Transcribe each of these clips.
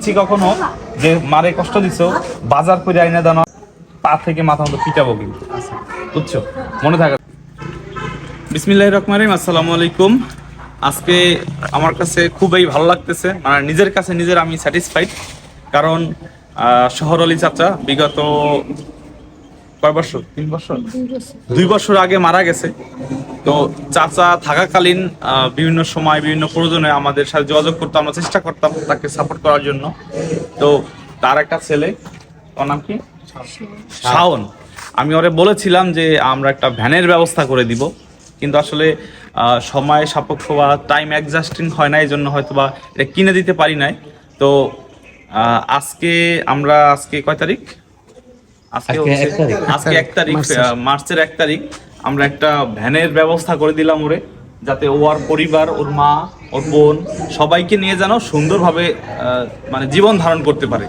শুনছি কখনো যে মারে কষ্ট দিছো, বাজার করে আইনা দাও, পা থেকে মাথা মতো পিটাবো কিন্তু, বুঝছো? মনে থাকে। বিসমিল্লাহির রহমানির রহিম। আসসালামু আলাইকুম। আজকে আমার কাছে খুবই ভালো লাগতেছে, মানে নিজের কাছে নিজের আমি স্যাটিসফাইড। কারণ শহর আলী চাচা বিগত কয় বছর, 3 বছর, 2 বছর আগে মারা গেছে। তো চাচা থাকাকালীন বিভিন্ন সময় বিভিন্ন প্রয়োজনে আমাদের সাথে যোগাযোগ করতে আমরা চেষ্টা করতাম তাকে সাপোর্ট করার জন্য। তো তার একটা ছেলে, ওর নাম কি, শাওন। আমি ওরে বলেছিলাম যে আমরা একটা ভ্যানের ব্যবস্থা করে দিব, কিন্তু আসলে সময় সাপেক্ষ বা টাইম অ্যাডজাস্টিং হয় না, এই জন্য হয়তো বা এটা কিনে দিতে পারি নাই। তো আজকে কয় তারিখ? আজকে 1 তারিখ, মার্চের 1 তারিখ। আমরা একটা ভ্যানের ব্যবস্থা করে দিলাম ওরে, যাতে ও আর পরিবার, ওর মা, ওর বোন সবাইকে নিয়ে যেন সুন্দরভাবে মানে জীবন ধারণ করতে পারে।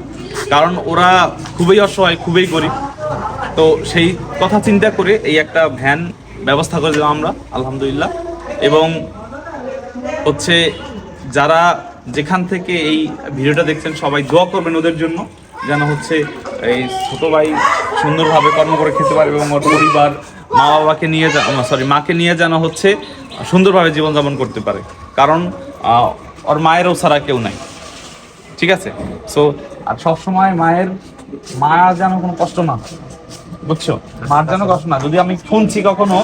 কারণ ওরা খুবই অসহায়, খুবই গরিব। তো সেই কথা চিন্তা করে এই একটা ভ্যান ব্যবস্থা করে দিলাম আমরা, আলহামদুলিল্লাহ। এবং হচ্ছে যারা যেখান থেকে এই ভিডিওটা দেখছেন সবাই দোয়া করবেন ওদের জন্য, যেন হচ্ছে এই ছোট ভাই সুন্দরভাবে কর্ম করে খেতে পারে এবং ওর পরিবার মাকে নিয়ে যেন হচ্ছে সুন্দরভাবে জীবনযাপন করতে পারে। কারণ ওর মায়েরও ছাড়া কেউ নাই, ঠিক আছে? সো আর সবসময় মা যেন কোনো কষ্ট না, বুঝছো? মার যেন কষ্ট না। যদি আমি শুনছি কখনো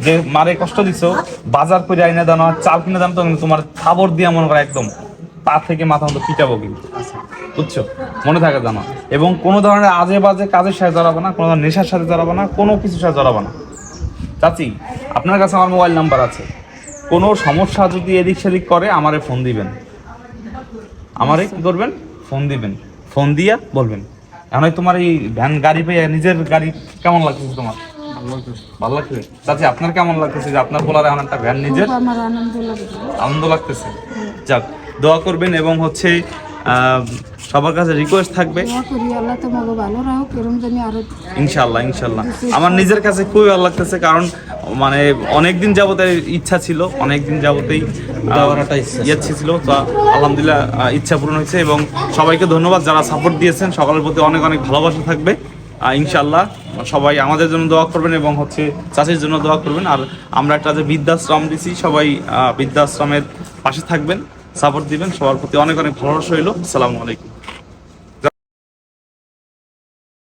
যে মারে কষ্ট দিছো, বাজার করে আইনা দাও, চাল কিনে দাও, তো তোমার খাবার দিয়ে মনে করে একদম পা থেকে মাথা মতো পিটাবো কিন্তু, বুঝছো? মনে থাকে জানো। এবং কোনো ধরনের আজে বাজে কাজের সাথে জড়াবো না, কোনো ধরনের নেশার সাথে জড়াবো না, কোনো কিছুর সাথে জড়াবো না। চাচি, আপনার কাছে আমার মোবাইল নাম্বার আছে, কোনো সমস্যা যদি এদিক সেদিক করে আমারে ফোন দিবেন, আমারে কি করবেন, ফোন দিবেন, ফোন দিয়া বলবেন। এখন তোমার এই ভ্যান গাড়ি পেয়ে নিজের গাড়ি কেমন লাগতেছে তোমার? ভালো লাগতেছে। চাচি, আপনার কেমন লাগতেছে যে আপনার বলার এখন একটা ভ্যান নিজের? আনন্দ লাগতেছে। যাক, দোয়া করবেন এবং হচ্ছে সবার কাছে রিকোয়েস্ট থাকবে, ইনশাল্লাহ। আমার নিজের কাছে খুবই ভালো লাগতেছে, কারণ মানে অনেকদিন যাবতেই ইচ্ছা ছিল, অনেকদিন যাবতেই ইচ্ছা ছিল। তো আলহামদুলিল্লাহ ইচ্ছা পূরণ হয়েছে। এবং সবাইকে ধন্যবাদ যারা সাপোর্ট দিয়েছেন, সকলের প্রতি অনেক অনেক ভালোবাসা থাকবে। ইনশাল্লাহ সবাই আমাদের জন্য দোয়া করবেন এবং হচ্ছে চাষির জন্য দোয়া করবেন। আর আমরা একটা যে বৃদ্ধাশ্রম দিছি, সবাই বৃদ্ধাশ্রমের পাশে থাকবেন, সাপোর্ট দিবেন। সবার প্রতি অনেক অনেক ভালোবাসা রইল। আসসালামু আলাইকুম।